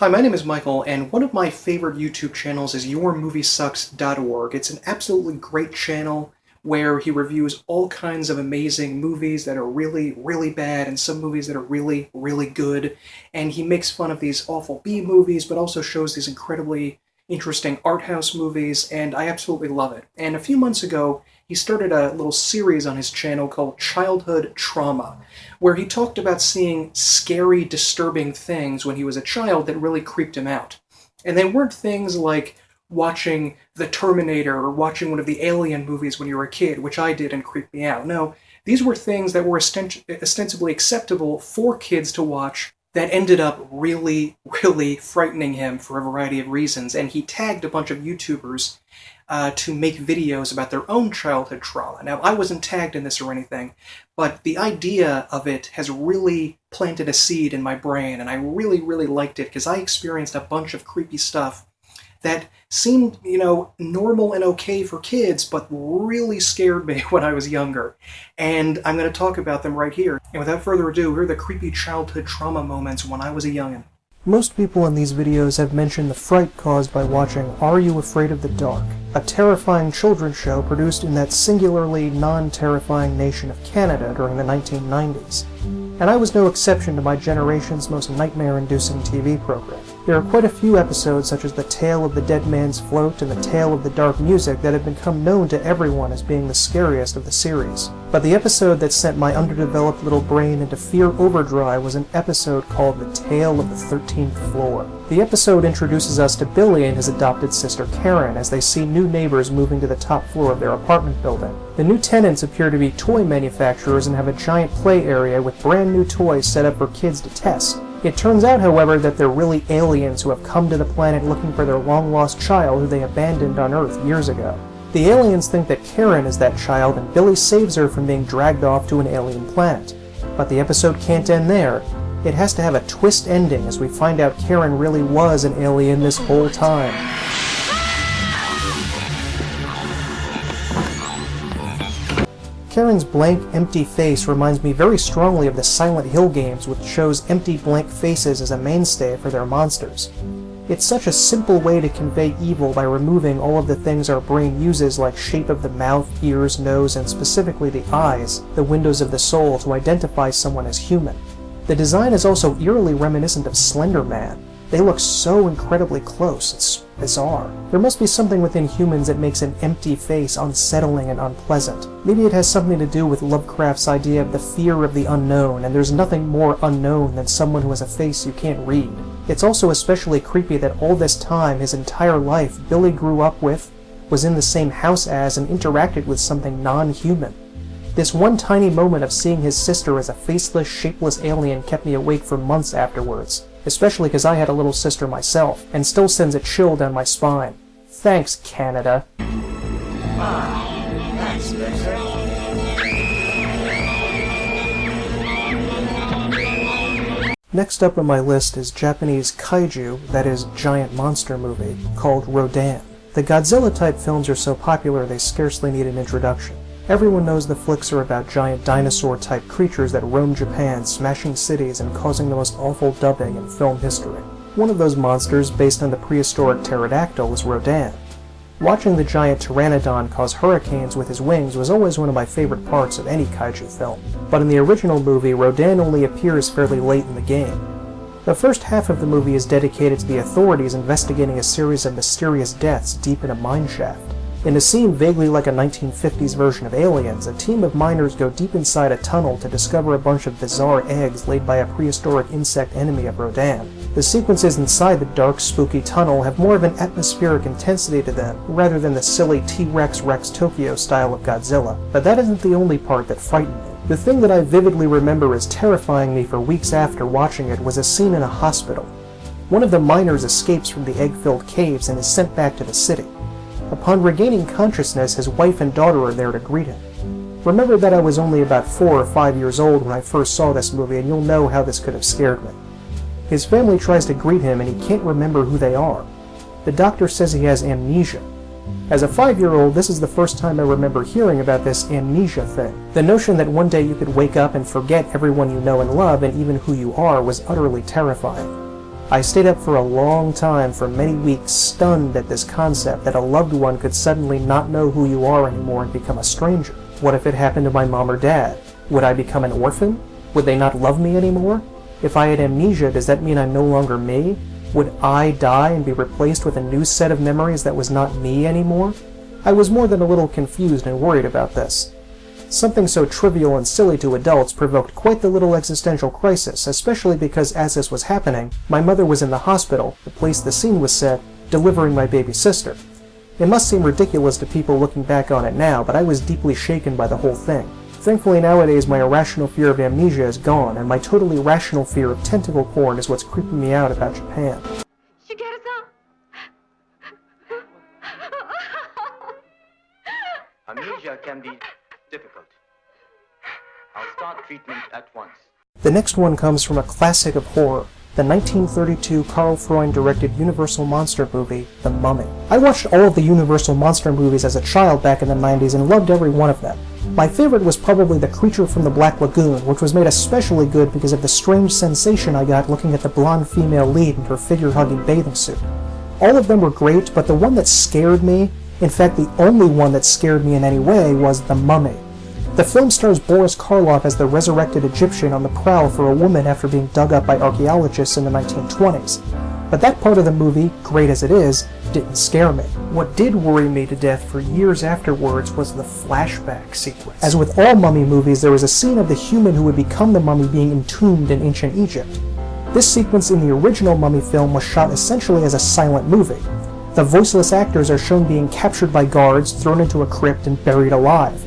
Hi, my name is Michael, and one of my favorite YouTube channels is yourmoviesucks.org. It's an absolutely great channel where he reviews all kinds of amazing movies that are really, really bad and some movies that are really, really good. And he makes fun of these awful B movies, but also shows these incredibly interesting art house movies, and I absolutely love it. And a few months ago, he started a little series on his channel called Childhood Trauma, where he talked about seeing scary, disturbing things when he was a child that really creeped him out. And they weren't things like watching The Terminator or watching one of the Alien movies when you were a kid, which I did and creeped me out. No, these were things that were ostensibly acceptable for kids to watch that ended up really, really frightening him for a variety of reasons. And he tagged a bunch of YouTubers to make videos about their own childhood trauma. Now, I wasn't tagged in this or anything, but the idea of it has really planted a seed in my brain, and I really, really liked it because I experienced a bunch of creepy stuff that seemed, normal and okay for kids, but really scared me when I was younger. And I'm going to talk about them right here. And without further ado, here are the creepy childhood trauma moments when I was a youngin'. Most people in these videos have mentioned the fright caused by watching Are You Afraid of the Dark?, a terrifying children's show produced in that singularly non-terrifying nation of Canada during the 1990s. And I was no exception to my generation's most nightmare-inducing TV program. There are quite a few episodes such as The Tale of the Dead Man's Float and The Tale of the Dark Music that have become known to everyone as being the scariest of the series. But the episode that sent my underdeveloped little brain into fear overdrive was an episode called The Tale of the 13th Floor. The episode introduces us to Billy and his adopted sister Karen as they see new neighbors moving to the top floor of their apartment building. The new tenants appear to be toy manufacturers and have a giant play area with brand new toys set up for kids to test. It turns out, however, that they're really aliens who have come to the planet looking for their long-lost child who they abandoned on Earth years ago. The aliens think that Karen is that child, and Billy saves her from being dragged off to an alien planet. But the episode can't end there. It has to have a twist ending as we find out Karen really was an alien this whole time. Karen's blank, empty face reminds me very strongly of the Silent Hill games, which shows empty, blank faces as a mainstay for their monsters. It's such a simple way to convey evil by removing all of the things our brain uses, like shape of the mouth, ears, nose, and specifically the eyes, the windows of the soul, to identify someone as human. The design is also eerily reminiscent of Slender Man. They look so incredibly close, it's bizarre. There must be something within humans that makes an empty face unsettling and unpleasant. Maybe it has something to do with Lovecraft's idea of the fear of the unknown, and there's nothing more unknown than someone who has a face you can't read. It's also especially creepy that all this time, his entire life, Billy grew up with, was in the same house as, and interacted with something non-human. This one tiny moment of seeing his sister as a faceless, shapeless alien kept me awake for months afterwards, especially because I had a little sister myself, and still sends a chill down my spine. Thanks, Canada. That's better. Next up on my list is Japanese kaiju, that is, giant monster movie, called Rodin. The Godzilla-type films are so popular they scarcely need an introduction. Everyone knows the flicks are about giant dinosaur-type creatures that roam Japan, smashing cities and causing the most awful dubbing in film history. One of those monsters, based on the prehistoric pterodactyl, is Rodin. Watching the giant pteranodon cause hurricanes with his wings was always one of my favorite parts of any kaiju film. But in the original movie, Rodin only appears fairly late in the game. The first half of the movie is dedicated to the authorities investigating a series of mysterious deaths deep in a mine shaft. In a scene vaguely like a 1950s version of Aliens, a team of miners go deep inside a tunnel to discover a bunch of bizarre eggs laid by a prehistoric insect enemy of Rodin. The sequences inside the dark, spooky tunnel have more of an atmospheric intensity to them, rather than the silly T-Rex Rex Tokyo style of Godzilla, but that isn't the only part that frightened me. The thing that I vividly remember as terrifying me for weeks after watching it was a scene in a hospital. One of the miners escapes from the egg-filled caves and is sent back to the city. Upon regaining consciousness, his wife and daughter are there to greet him. Remember that I was only about 4 or 5 years old when I first saw this movie, and you'll know how this could have scared me. His family tries to greet him, and he can't remember who they are. The doctor says he has amnesia. As a 5-year-old, this is the first time I remember hearing about this amnesia thing. The notion that one day you could wake up and forget everyone you know and love, and even who you are, was utterly terrifying. I stayed up for a long time, for many weeks, stunned at this concept that a loved one could suddenly not know who you are anymore and become a stranger. What if it happened to my mom or dad? Would I become an orphan? Would they not love me anymore? If I had amnesia, does that mean I'm no longer me? Would I die and be replaced with a new set of memories that was not me anymore? I was more than a little confused and worried about this. Something so trivial and silly to adults provoked quite the little existential crisis, especially because as this was happening, my mother was in the hospital, the place the scene was set, delivering my baby sister. It must seem ridiculous to people looking back on it now, but I was deeply shaken by the whole thing. Thankfully nowadays my irrational fear of amnesia is gone, and my totally rational fear of tentacle porn is what's creeping me out about Japan. Amnesia can be difficult. I'll start treatment at once. The next one comes from a classic of horror, the 1932 Karl Freund-directed Universal monster movie, The Mummy. I watched all of the Universal monster movies as a child back in the 90s and loved every one of them. My favorite was probably The Creature from the Black Lagoon, which was made especially good because of the strange sensation I got looking at the blonde female lead in her figure-hugging bathing suit. All of them were great, but the one that scared me, in fact the only one that scared me in any way, was The Mummy. The film stars Boris Karloff as the resurrected Egyptian on the prowl for a woman after being dug up by archaeologists in the 1920s. But that part of the movie, great as it is, didn't scare me. What did worry me to death for years afterwards was the flashback sequence. As with all mummy movies, there was a scene of the human who would become the mummy being entombed in ancient Egypt. This sequence in the original Mummy film was shot essentially as a silent movie. The voiceless actors are shown being captured by guards, thrown into a crypt, and buried alive.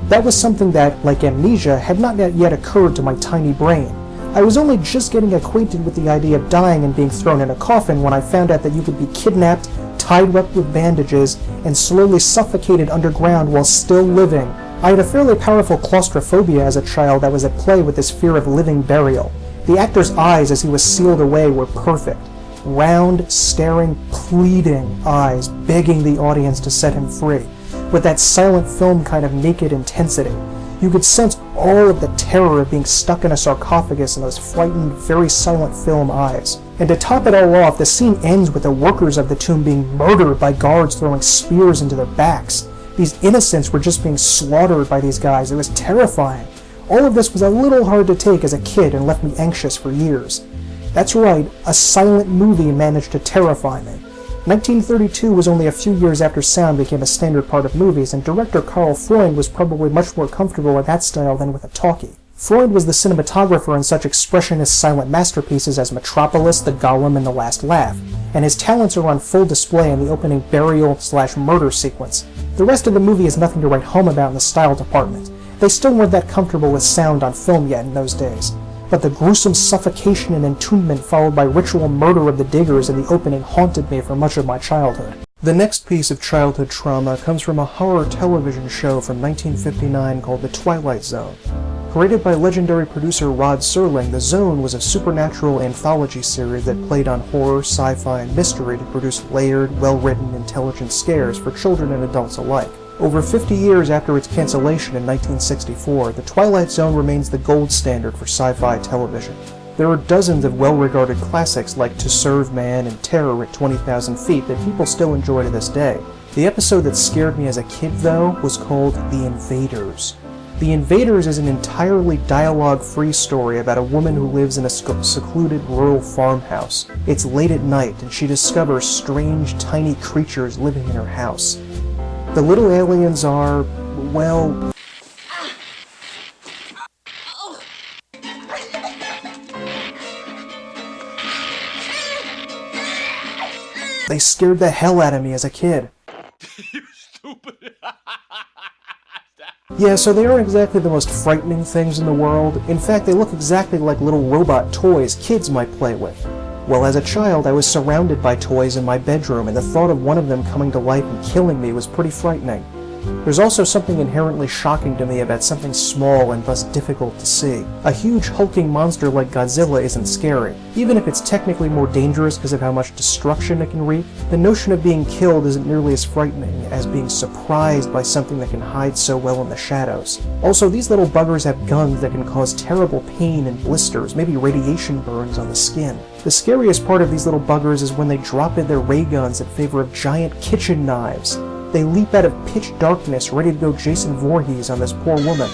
That was something that, like amnesia, had not yet occurred to my tiny brain. I was only just getting acquainted with the idea of dying and being thrown in a coffin when I found out that you could be kidnapped, tied up with bandages, and slowly suffocated underground while still living. I had a fairly powerful claustrophobia as a child that was at play with this fear of living burial. The actor's eyes as he was sealed away were perfect. Round, staring, pleading eyes begging the audience to set him free, with that silent film kind of naked intensity. You could sense all of the terror of being stuck in a sarcophagus in those frightened, very silent film eyes. And to top it all off, the scene ends with the workers of the tomb being murdered by guards throwing spears into their backs. These innocents were just being slaughtered by these guys. It was terrifying. All of this was a little hard to take as a kid and left me anxious for years. That's right, a silent movie managed to terrify me. 1932 was only a few years after sound became a standard part of movies, and director Karl Freund was probably much more comfortable with that style than with a talkie. Freund was the cinematographer in such expressionist silent masterpieces as Metropolis, The Golem, and The Last Laugh, and his talents are on full display in the opening burial/murder sequence. The rest of the movie is nothing to write home about in the style department. They still weren't that comfortable with sound on film yet in those days. But the gruesome suffocation and entombment followed by ritual murder of the diggers in the opening haunted me for much of my childhood. The next piece of childhood trauma comes from a horror television show from 1959 called The Twilight Zone. Created by legendary producer Rod Serling, The Zone was a supernatural anthology series that played on horror, sci-fi, and mystery to produce layered, well-written, intelligent scares for children and adults alike. Over 50 years after its cancellation in 1964, The Twilight Zone remains the gold standard for sci-fi television. There are dozens of well-regarded classics like To Serve Man and Terror at 20,000 Feet that people still enjoy to this day. The episode that scared me as a kid, though, was called The Invaders. The Invaders is an entirely dialogue-free story about a woman who lives in a secluded rural farmhouse. It's late at night, and she discovers strange, tiny creatures living in her house. The little aliens are, well... They scared the hell out of me as a kid. You stupid. Yeah, so they aren't exactly the most frightening things in the world. In fact, they look exactly like little robot toys kids might play with. Well, as a child, I was surrounded by toys in my bedroom, and the thought of one of them coming to life and killing me was pretty frightening. There's also something inherently shocking to me about something small and thus difficult to see. A huge hulking monster like Godzilla isn't scary. Even if it's technically more dangerous because of how much destruction it can wreak, the notion of being killed isn't nearly as frightening as being surprised by something that can hide so well in the shadows. Also, these little buggers have guns that can cause terrible pain and blisters, maybe radiation burns on the skin. The scariest part of these little buggers is when they drop in their ray guns in favor of giant kitchen knives. They leap out of pitch darkness, ready to go Jason Voorhees on this poor woman.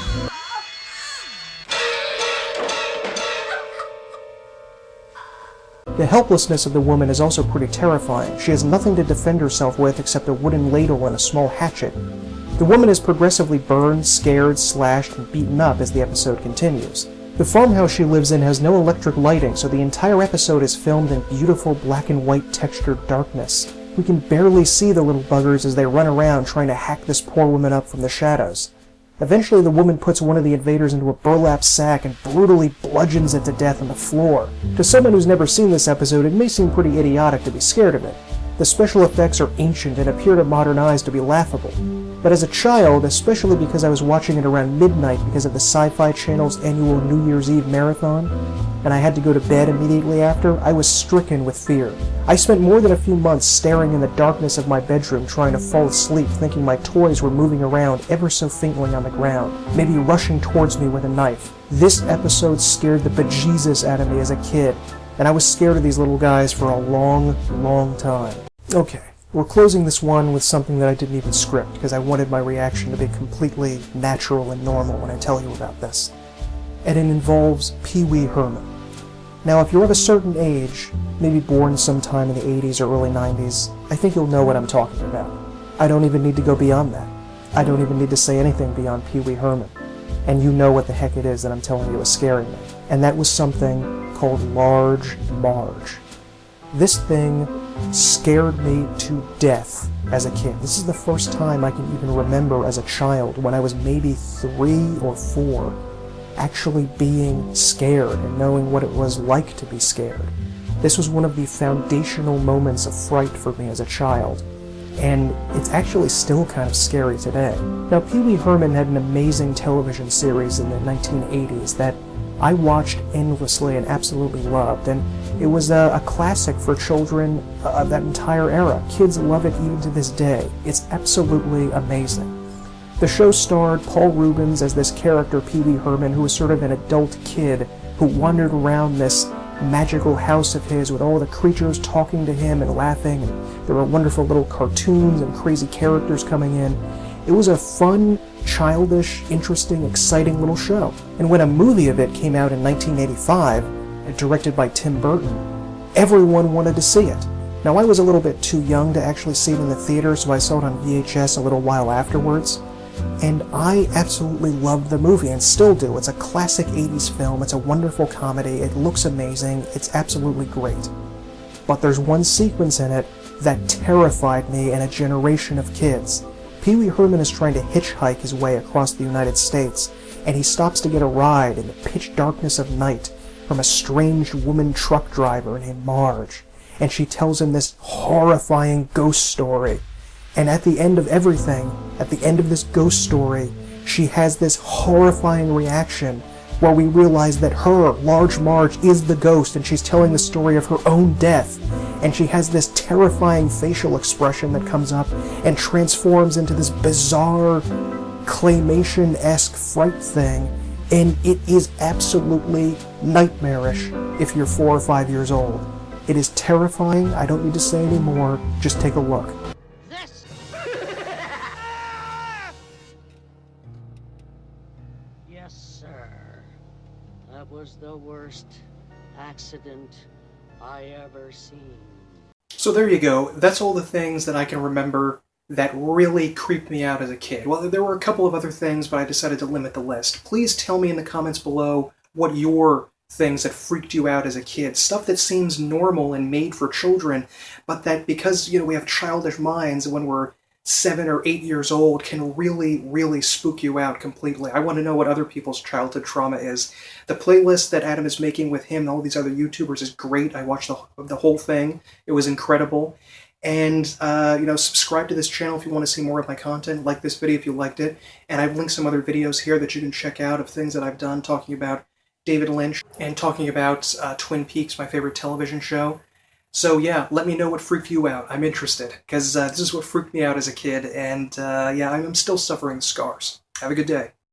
The helplessness of the woman is also pretty terrifying. She has nothing to defend herself with except a wooden ladle and a small hatchet. The woman is progressively burned, scared, slashed, and beaten up as the episode continues. The farmhouse she lives in has no electric lighting, so the entire episode is filmed in beautiful black and white textured darkness. We can barely see the little buggers as they run around trying to hack this poor woman up from the shadows. Eventually the woman puts one of the invaders into a burlap sack and brutally bludgeons it to death on the floor. To someone who's never seen this episode, it may seem pretty idiotic to be scared of it. The special effects are ancient and appear to modern eyes to be laughable. But as a child, especially because I was watching it around midnight because of the Sci-Fi Channel's annual New Year's Eve marathon, and I had to go to bed immediately after, I was stricken with fear. I spent more than a few months staring in the darkness of my bedroom trying to fall asleep, thinking my toys were moving around ever so faintly on the ground, maybe rushing towards me with a knife. This episode scared the bejesus out of me as a kid, and I was scared of these little guys for a long, long time. Okay, we're closing this one with something that I didn't even script, because I wanted my reaction to be completely natural and normal when I tell you about this. And it involves Pee Wee Herman. Now, if you're of a certain age, maybe born sometime in the 80s or early 90s, I think you'll know what I'm talking about. I don't even need to go beyond that. I don't even need to say anything beyond Pee Wee Herman. And you know what the heck it is that I'm telling you is scaring me. And that was something called Large Marge. This thing scared me to death as a kid. This is the first time I can even remember as a child, when I was maybe 3 or 4, actually being scared and knowing what it was like to be scared. This was one of the foundational moments of fright for me as a child, and it's actually still kind of scary today. Now, Pee Wee Herman had an amazing television series in the 1980s that I watched endlessly and absolutely loved, and it was a classic for children of that entire era. Kids love it even to this day. It's absolutely amazing. The show starred Paul Reubens as this character, Pee Wee Herman, who was sort of an adult kid who wandered around this magical house of his with all the creatures talking to him and laughing, and there were wonderful little cartoons and crazy characters coming in. It was a fun, childish, interesting, exciting little show. And when a movie of it came out in 1985, directed by Tim Burton, everyone wanted to see it. Now, I was a little bit too young to actually see it in the theater, so I saw it on VHS a little while afterwards. And I absolutely loved the movie, and still do. It's a classic 80s film, it's a wonderful comedy, it looks amazing, it's absolutely great. But there's one sequence in it that terrified me and a generation of kids. Pee Wee Herman is trying to hitchhike his way across the United States, and he stops to get a ride in the pitch darkness of night from a strange woman truck driver named Marge, and she tells him this horrifying ghost story. And at the end of everything, at the end of this ghost story, she has this horrifying reaction where we realize that her, Large Marge, is the ghost, and she's telling the story of her own death. And she has this terrifying facial expression that comes up and transforms into this bizarre, claymation-esque fright thing. And it is absolutely nightmarish if you're 4 or 5 years old. It is terrifying. I don't need to say any more. Just take a look. Yes, sir. That was the worst accident I ever seen. So there you go. That's all the things that I can remember that really creeped me out as a kid. Well, there were a couple of other things, but I decided to limit the list. Please tell me in the comments below what your things that freaked you out as a kid. Stuff that seems normal and made for children, but that because, we have childish minds when we're 7 or 8 years old can really, really spook you out completely. I want to know what other people's childhood trauma is. The playlist that Adam is making with him and all these other YouTubers is great. I watched the whole thing. It was incredible. And, subscribe to this channel if you want to see more of my content. Like this video if you liked it. And I've linked some other videos here that you can check out of things that I've done talking about David Lynch and talking about Twin Peaks, my favorite television show. So yeah, let me know what freaked you out. I'm interested, because this is what freaked me out as a kid, and I'm still suffering scars. Have a good day.